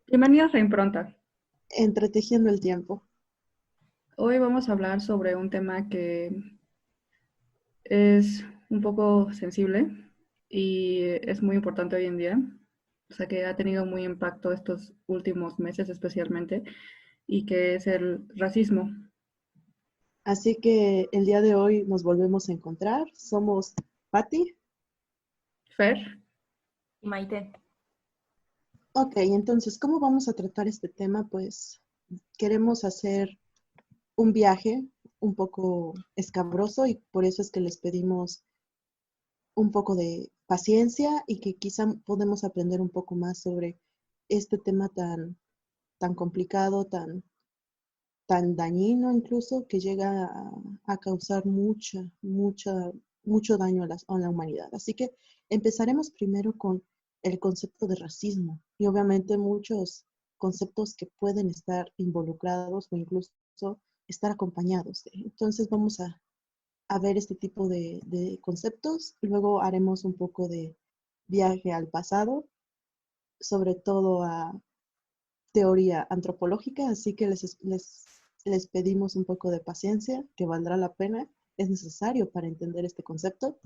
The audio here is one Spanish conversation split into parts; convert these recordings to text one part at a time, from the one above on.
Bienvenidos a Impronta. Entretejiendo el tiempo. Hoy vamos a hablar sobre un tema que es un poco sensible y es muy importante hoy en día, o sea que ha tenido muy impacto estos últimos meses especialmente, y que es el racismo. Así que el día de hoy nos volvemos a encontrar. Somos Patti. Fer, Y Maite. Ok, entonces, ¿cómo vamos a tratar este tema? Pues queremos hacer un viaje un poco escabroso y por eso es que les pedimos un poco de paciencia y que quizá podemos aprender un poco más sobre este tema tan complicado, tan dañino incluso, que llega a causar mucho daño a la humanidad. Así que empezaremos primero con el concepto de racismo y obviamente muchos conceptos que pueden estar involucrados o incluso estar acompañados de. Entonces vamos a ver este tipo de conceptos. Luego haremos un poco de viaje al pasado, sobre todo a teoría antropológica, así que les pedimos un poco de paciencia, que valdrá la pena, es necesario para entender este concepto.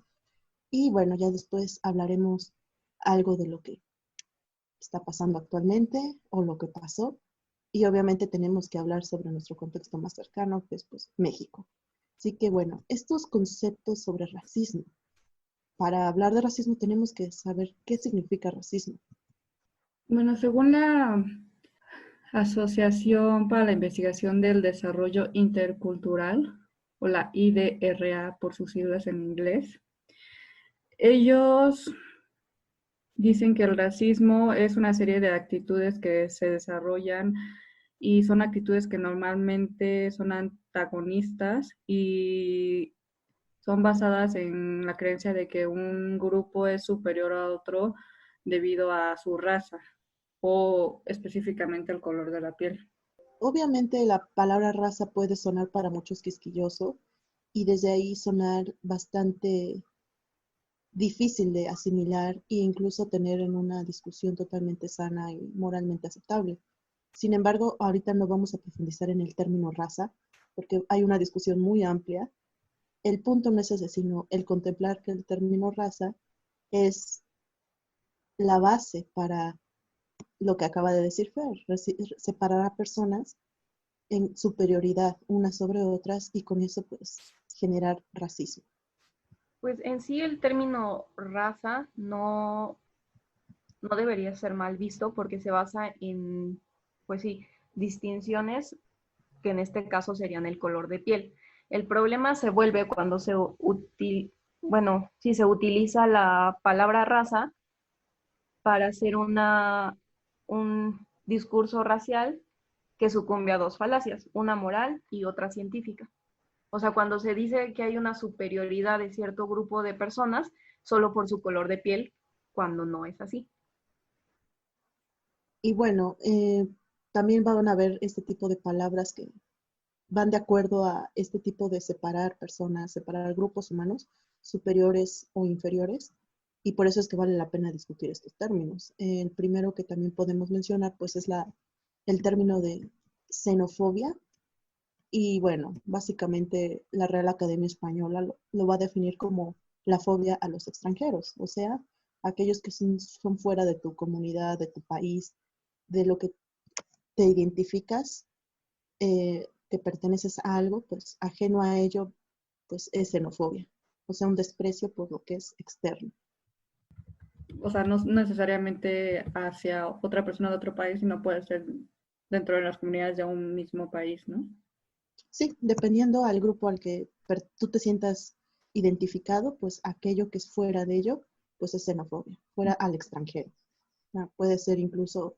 Y bueno, ya después hablaremos algo de lo que está pasando actualmente o lo que pasó. Y obviamente tenemos que hablar sobre nuestro contexto más cercano, que es pues México. Así que bueno, estos conceptos sobre racismo. Para hablar de racismo tenemos que saber qué significa racismo. bueno, según la Asociación para la Investigación del Desarrollo Intercultural, o la IDRA por sus siglas en inglés, ellos dicen que el racismo es una serie de actitudes que se desarrollan y son actitudes que normalmente son antagonistas y son basadas en la creencia de que un grupo es superior a otro debido a su raza o específicamente el color de la piel. Obviamente la palabra raza puede sonar para muchos quisquilloso y desde ahí sonar bastante difícil de asimilar e incluso tener en una discusión totalmente sana y moralmente aceptable. Sin embargo, ahorita no vamos a profundizar en el término raza porque hay una discusión muy amplia. El punto no es ese, sino el contemplar que el término raza es la base para lo que acaba de decir Fer, separar a personas en superioridad unas sobre otras y con eso pues generar racismo. Pues en sí el término raza no debería ser mal visto porque se basa en, pues sí, distinciones que en este caso serían el color de piel. El problema se vuelve cuando sí, se utiliza la palabra raza para hacer un discurso racial que sucumbe a dos falacias, una moral y otra científica. O sea, cuando se dice que hay una superioridad de cierto grupo de personas solo por su color de piel, cuando no es así. Y bueno, también van a haber este tipo de palabras que van de acuerdo a este tipo de separar personas, separar grupos humanos superiores o inferiores. Y por eso es que vale la pena discutir estos términos. El primero que también podemos mencionar, pues, es el término de xenofobia. Y bueno, básicamente la Real Academia Española lo va a definir como la fobia a los extranjeros, o sea, aquellos que son fuera de tu comunidad, de tu país, de lo que te identificas, que perteneces a algo, pues ajeno a ello, pues es xenofobia, o sea, un desprecio por lo que es externo. O sea, no necesariamente hacia otra persona de otro país, sino puede ser dentro de las comunidades de un mismo país, ¿no? Sí, dependiendo al grupo al que tú te sientas identificado, pues aquello que es fuera de ello, pues es xenofobia, fuera al extranjero. Puede ser incluso,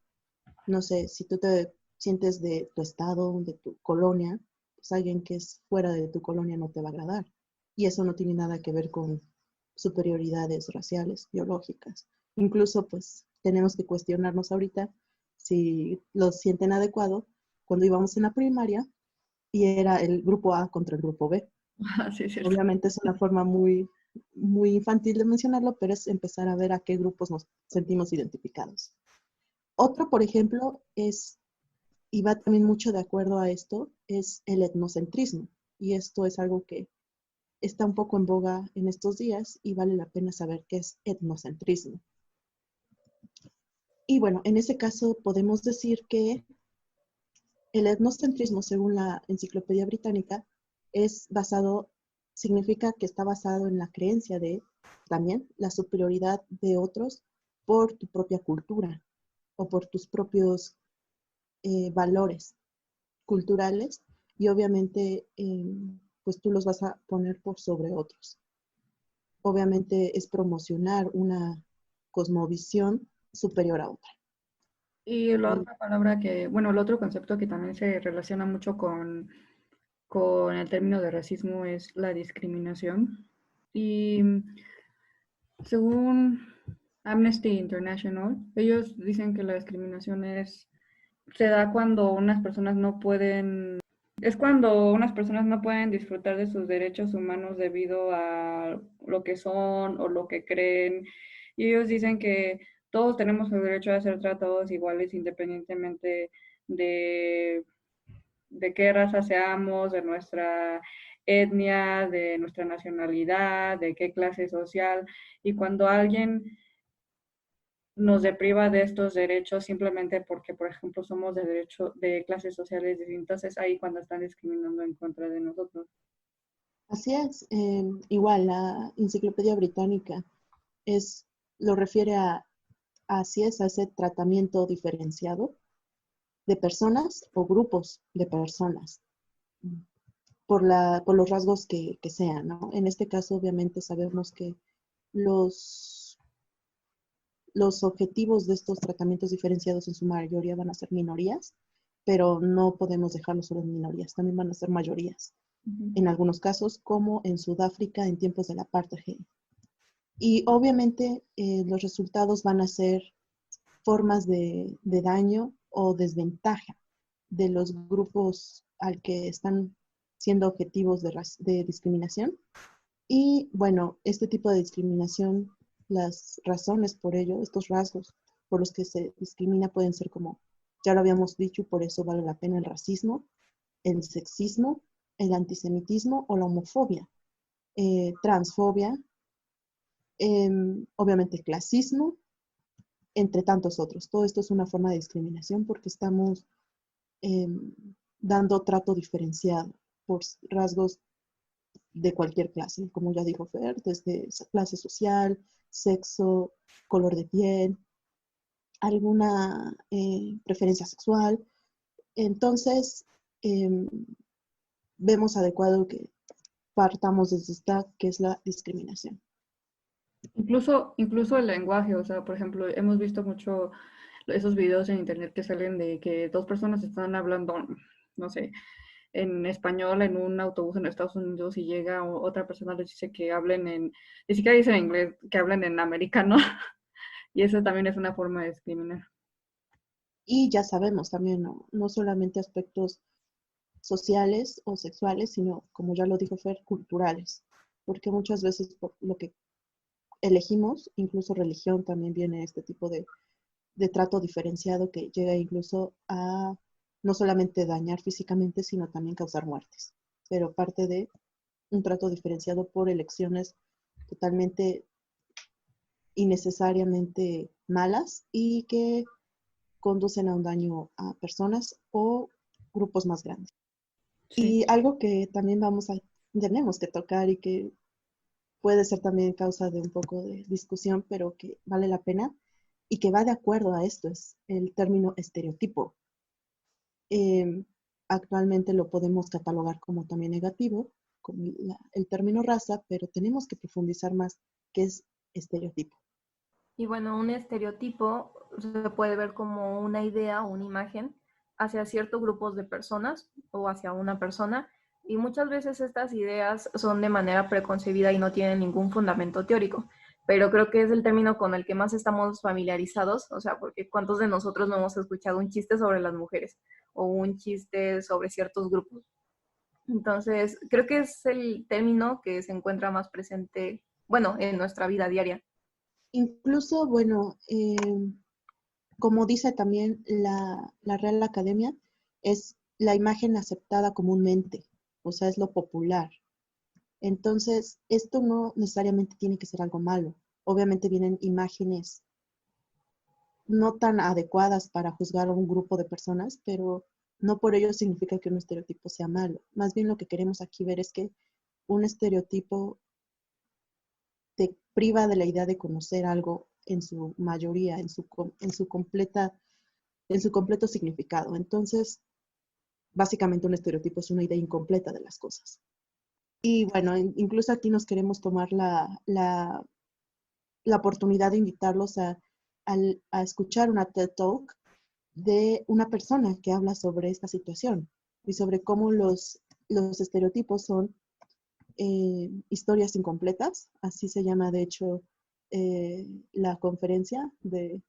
no sé, si tú te sientes de tu estado, de tu colonia, pues alguien que es fuera de tu colonia no te va a agradar. Y eso no tiene nada que ver con superioridades raciales, biológicas. Incluso, pues, tenemos que cuestionarnos ahorita si lo sienten adecuado cuando íbamos en la primaria y era el grupo A contra el grupo B. Sí, es cierto. Obviamente es una forma muy infantil de mencionarlo, pero es empezar a ver a qué grupos nos sentimos identificados. Otro, por ejemplo, y va también mucho de acuerdo a esto, es el etnocentrismo. Y esto es algo que está un poco en boga en estos días y vale la pena saber qué es etnocentrismo. Y bueno, en ese caso podemos decir que el etnocentrismo, según la Enciclopedia Británica, significa que está basado en la creencia de también la superioridad de otros por tu propia cultura o por tus propios valores culturales y obviamente pues tú los vas a poner por sobre otros. Obviamente es promocionar una cosmovisión superior a otra. Y la otra palabra bueno, el otro concepto que también se relaciona mucho con el término de racismo es la discriminación. Y según Amnesty International, ellos dicen que la discriminación se da cuando unas personas no pueden, es cuando unas personas no pueden disfrutar de sus derechos humanos debido a lo que son o lo que creen. Y ellos dicen que todos tenemos el derecho a ser tratados iguales independientemente de, de qué raza seamos, de nuestra etnia, de nuestra nacionalidad, de qué clase social. Y cuando alguien nos depriva de estos derechos simplemente porque, por ejemplo, somos de clases sociales distintas, es ahí cuando están discriminando en contra de nosotros. Así es, igual la Enciclopedia Británica lo refiere así es, a ese tratamiento diferenciado de personas o grupos de personas por los rasgos que sean, ¿no? En este caso, obviamente, sabemos que los, los objetivos de estos tratamientos diferenciados en su mayoría van a ser minorías, pero no podemos dejarlos solo en minorías, también van a ser mayorías. En algunos casos, como en Sudáfrica en tiempos del apartheid. Y obviamente los resultados van a ser formas de daño o desventaja de los grupos al que están siendo objetivos de discriminación. Y bueno, este tipo de discriminación, las razones por ello, estos rasgos por los que se discrimina pueden ser como, ya lo habíamos dicho, y por eso vale la pena el racismo, el sexismo, el antisemitismo o la homofobia, transfobia, obviamente clasismo, entre tantos otros. Todo esto es una forma de discriminación porque estamos dando trato diferenciado por rasgos de cualquier clase, como ya dijo Fer, desde clase social, sexo, color de piel, alguna preferencia sexual. Entonces, vemos adecuado que partamos desde esta, que es la discriminación. Incluso el lenguaje, o sea, por ejemplo, hemos visto mucho esos videos en internet que salen de que dos personas están hablando, no sé, en español en un autobús en Estados Unidos y llega otra persona les dice que hablen ni siquiera dicen en inglés, que hablen en americano. Y eso también es una forma de discriminar. Y ya sabemos también, no solamente aspectos sociales o sexuales, sino, como ya lo dijo Fer, culturales. Porque muchas veces por lo que elegimos, incluso religión también viene este tipo de trato diferenciado que llega incluso a no solamente dañar físicamente, sino también causar muertes. Pero parte de un trato diferenciado por elecciones totalmente innecesariamente malas y que conducen a un daño a personas o grupos más grandes. Sí. Y algo que también tenemos que tocar y que puede ser también causa de un poco de discusión, pero que vale la pena y que va de acuerdo a esto, es el término estereotipo. Actualmente lo podemos catalogar como también negativo, como el término raza, pero tenemos que profundizar más qué es estereotipo. Y bueno, un estereotipo se puede ver como una idea o una imagen hacia ciertos grupos de personas o hacia una persona. Y muchas veces estas ideas son de manera preconcebida y no tienen ningún fundamento teórico. Pero creo que es el término con el que más estamos familiarizados, o sea, porque ¿cuántos de nosotros no hemos escuchado un chiste sobre las mujeres o un chiste sobre ciertos grupos? Entonces, creo que es el término que se encuentra más presente, bueno, en nuestra vida diaria. Incluso, bueno, Como dice también la Real Academia, es la imagen aceptada comúnmente, o sea, es lo popular. Entonces, esto no necesariamente tiene que ser algo malo. Obviamente vienen imágenes no tan adecuadas para juzgar a un grupo de personas, pero no por ello significa que un estereotipo sea malo. Más bien lo que queremos aquí ver es que un estereotipo te priva de la idea de conocer algo en su mayoría, en su completo significado. Entonces, básicamente un estereotipo es una idea incompleta de las cosas. Y bueno, incluso aquí nos queremos tomar la oportunidad de invitarlos a escuchar una TED Talk de una persona que habla sobre esta situación y sobre cómo los estereotipos son historias incompletas, así se llama de hecho la conferencia de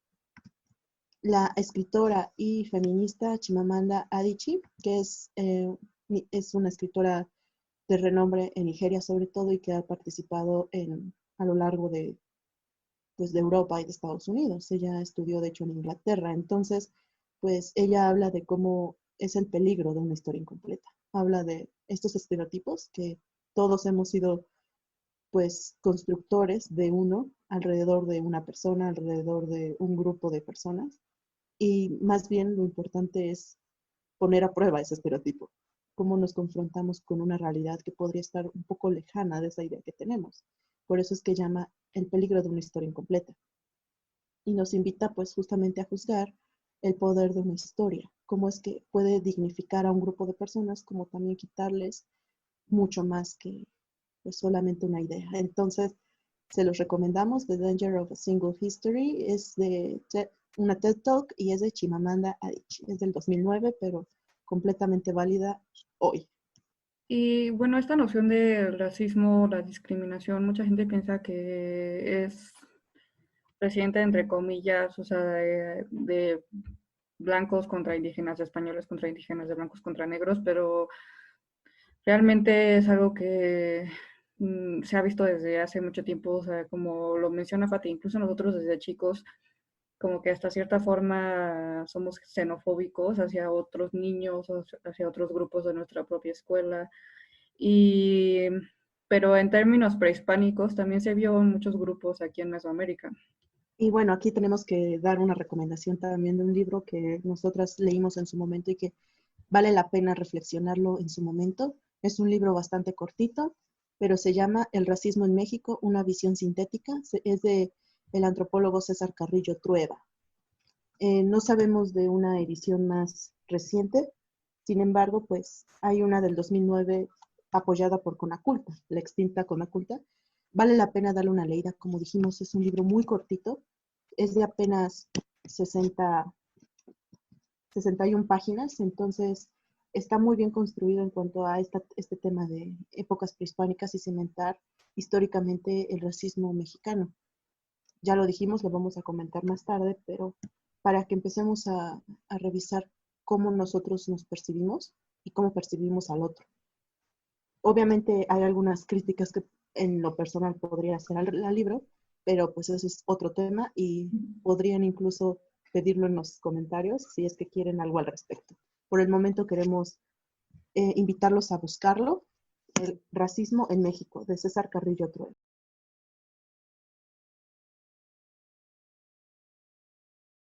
la escritora y feminista Chimamanda Adichie, que es una escritora de renombre en Nigeria sobre todo y que ha participado a lo largo pues, de Europa y de Estados Unidos. Ella estudió de hecho en Inglaterra, entonces pues ella habla de cómo es el peligro de una historia incompleta. Habla de estos estereotipos que todos hemos sido pues constructores de uno alrededor de una persona, alrededor de un grupo de personas. Y más bien lo importante es poner a prueba ese estereotipo, cómo nos confrontamos con una realidad que podría estar un poco lejana de esa idea que tenemos. Por eso es que llama el peligro de una historia incompleta. Y nos invita pues justamente a juzgar el poder de una historia, cómo es que puede dignificar a un grupo de personas, como también quitarles mucho más que pues, solamente una idea. Entonces, se los recomendamos. The Danger of a Single History es de una TED Talk y es de Chimamanda Adichie. Es del 2009, pero completamente válida hoy. Y bueno, esta noción de racismo, la discriminación, mucha gente piensa que es reciente, entre comillas, o sea, de blancos contra indígenas, de españoles contra indígenas, de blancos contra negros, pero realmente es algo que se ha visto desde hace mucho tiempo, o sea, como lo menciona Fati, incluso nosotros desde chicos, como que hasta cierta forma somos xenofóbicos hacia otros niños, hacia otros grupos de nuestra propia escuela. Y, pero en términos prehispánicos también se vio en muchos grupos aquí en Mesoamérica. Y bueno, aquí tenemos que dar una recomendación también de un libro que nosotras leímos en su momento y que vale la pena reflexionarlo en su momento. Es un libro bastante cortito, pero se llama El racismo en México, una visión sintética. Es de el antropólogo César Carrillo Trueba. No sabemos de una edición más reciente, sin embargo, pues hay una del 2009 apoyada por Conaculta, la extinta Conaculta. Vale la pena darle una leída, como dijimos, es un libro muy cortito, es de apenas 61 páginas, entonces está muy bien construido en cuanto a este tema de épocas prehispánicas y cimentar históricamente el racismo mexicano. Ya lo dijimos, lo vamos a comentar más tarde, pero para que empecemos a revisar cómo nosotros nos percibimos y cómo percibimos al otro. Obviamente hay algunas críticas que en lo personal podría hacer al libro, pero pues ese es otro tema y podrían incluso pedirlo en los comentarios si es que quieren algo al respecto. Por el momento queremos invitarlos a buscarlo, El racismo en México, de César Carrillo Trueba.